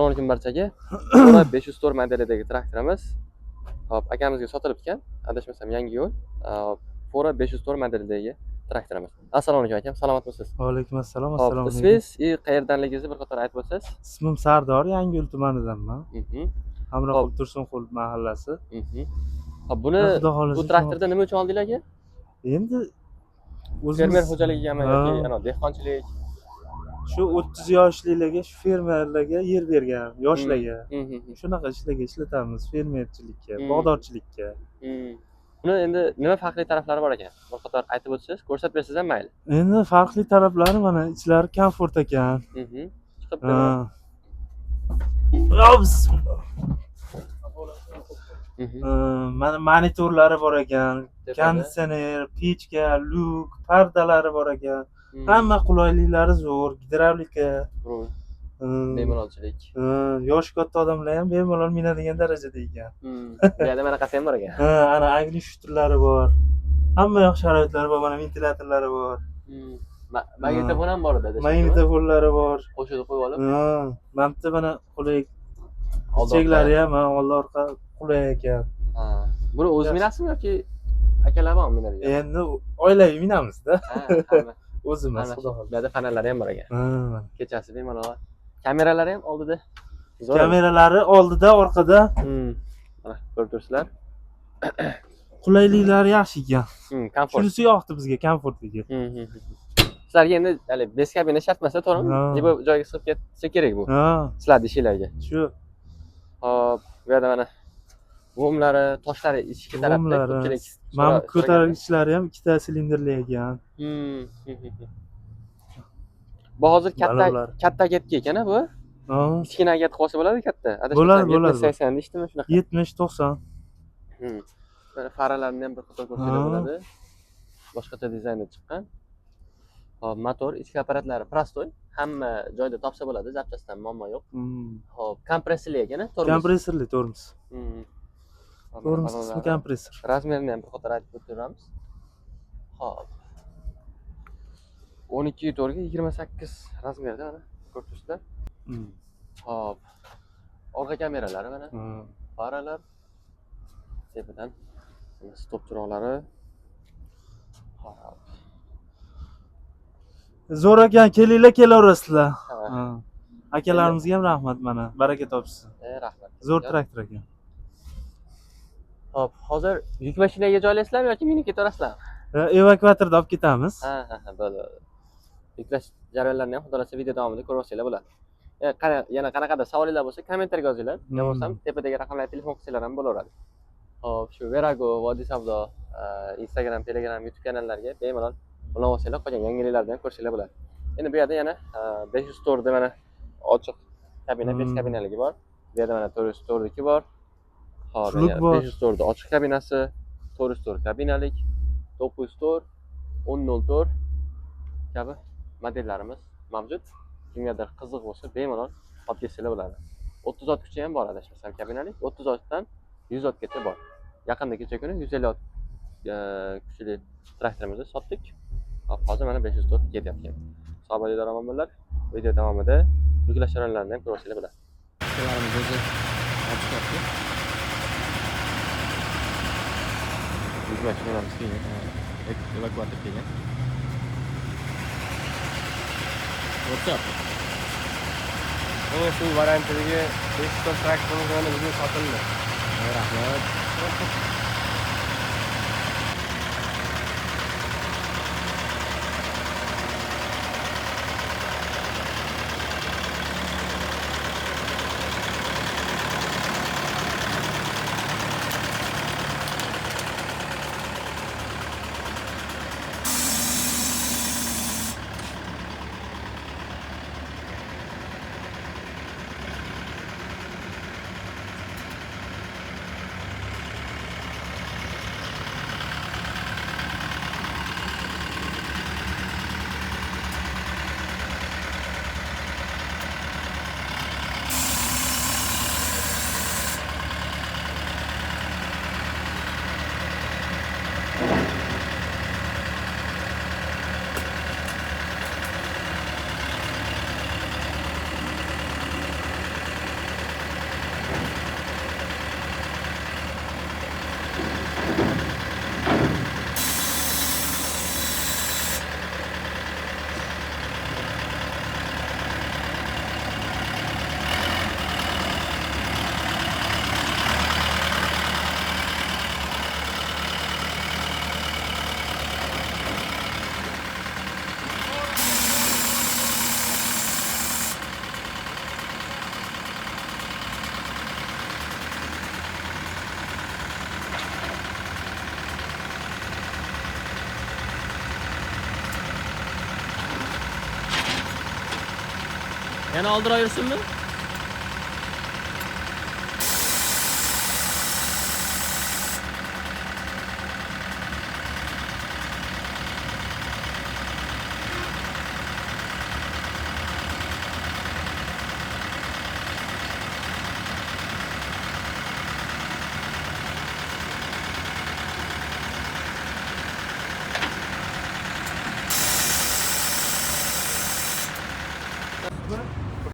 Assalomu alaykum barchaga. Fora 504 modelidagi traktorimiz. Hop, akamizga sotilib ekan. Adashmasam yangi yo'l. Fora 504 modelidagi traktorimiz. Assalomu alaykum akam, salomatmisiz? Va alaykum assalom. Hop, Assalomu alaykum. ismingiz, qayerdanligingizni bir qator aytib o'tsangiz? Ismim Sardor, Yangiyo'l tumanidanman. Hamroqul Hop. Tursunqul mahallasi. Hop, buni Xudo xolasa bu traktorda nima uchun oldinglar aka? Endi Fermer o'zimiz xo'jaligigami yoki dehqonchilik? shu 30 yoshlilarga, shu fermerlarga yer bergan yoshlarga. Shunaqa ishlarga ishlatamiz, fermerchilikka, bog'dorchilikka. Buni endi nima farqli taraflari bor ekan? Bir qator aytib o'tsangiz, ko'rsatib bersangiz ham mayli. Endi farqli taraflari mana ichlari komfort ekan. Chiqib Mana monitorlari bor ekan, konditsioner, pechka, lyuk, pardalari bor ekan. Hamma qulayliklari zo'r, gidravlika, bemalolchilik. yoshi katta odamlar ham bemalol minadigan darajada ekan. Bu yerda manaqasi ham bor ekan. Ana agni shturlari bor. Hamma yoq sharoitlari bor, mana ventilatorlari bor. Magnitofon ham bor edi. Magnitofonlari bor. Qo'shib qo'yib olib. Mana bu mana qulay. Cheklari ham old orqa qulay ekan. Buni o'zi minasizmi yoki akalar bormi minadigan? Endi oilaviy minamiz-da. O'zimiz, xudo Bu xolasa. yerda panellari ham bor ekan. Kechasi bemalol. Kameralari ham oldida. Kameralari oldida, orqada. Mana ko'rib turibsizlar. Qulayliklari yaxshi ekan. Komfort. Shunisi yoqdi bizga, komfortligi. Sizlarga endi hali bez kabina shart emas, to'g'rimi? Jibo joyga sig'ib ketsa kerak bu. Sizlarning ishinglarga. Shu. Hop, bu yerda mana g'umlari, toshlari ichki tarafda ko'pchilik. Mana bu ko'targichlari ham ikkita silindrli ekan. Bu hozir katta ketga ekan-a bu? Kichkina gat qolsa bo'ladi katta. Bo'ladi. 80 deyishdimi shunaqa? 70-90. Mana faralarini ham bir qator ko'rsatib bo'ladi. Boshqacha dizaynda chiqqan. Hop, motor, ichki apparatlari prostoy. Hamma joyda topsa bo'ladi, zapchastdan muammo yo'q. Hop, kompressorli ekan-a, tormoz. Kompressorli tormoz. Tormoz qismi kompressor. Razmerini ham bir qator aytib o'tiramiz. Hop. 12.4 ga 28 razmerda mana ko'rib turibsizlar. Hop. Orqa kameralari mana. Faralar. Tepadan stop chiroqlari. Hop. Zo'r ekan, kelinglar, kelaverasizlar. Akalarimizga ham rahmat mana, baraka topsin. Rahmat. Zo'r traktor ekan. Hop, hozir yuk mashinaga joylaysizlarmi yoki minib ketaverasizlarmi? Evakuatorda olib ketamiz. Bo'ladi. Yuklash jarayonlarini ham xudo xolasa video davomida ko'rib olsanglar bo'ladi. Yana qanaqadir savolinglar bo'lsa, kommentariyaga yozinglar. Men bo'lsam tepadagi raqamlarga telefon qilsanglar ham bo'laveradi. Hop, shu Verago, Vodiy Savdo, Instagram, Telegram, YouTube kanallariga bemalol ulanib olsanglar, qolgan yangiliklarni ham ko'rsanglar bo'ladi. Endi bu yerda yana 504 da mana ochiq kabina, bez kabinaligi bor. Bu yerda mana 404 bor. Hop, 504 da ochiq kabinasi, 404 kabinalik, 904, 104 kabi modellarimiz mavjud. Kimgadir qiziq bo'lsa, bemalol olib kelsanglar bo'ladi. 30 ot kuchi ham bor adashmasam kabinalik. 30 otdan 100 otgacha bor. Yaqinda kecha kuni 150 ot kuchli traktorimizni sotdik. Hop, hozir mana 504 ketyapti. Sog' bo'linglar, omon bo'linglar. Video davomida yuklash jarayonlarini ham ko'rib olsanglar bo'ladi. Ishlarimiz o'zi ochiqyapti. Yuk mashinamiz kelgan. Evakuator kelgan. O'tyapti. Shu variantidagi 504 traktorimiz mana bizga sotildi. Rahmat. Yana oldiraversinmi?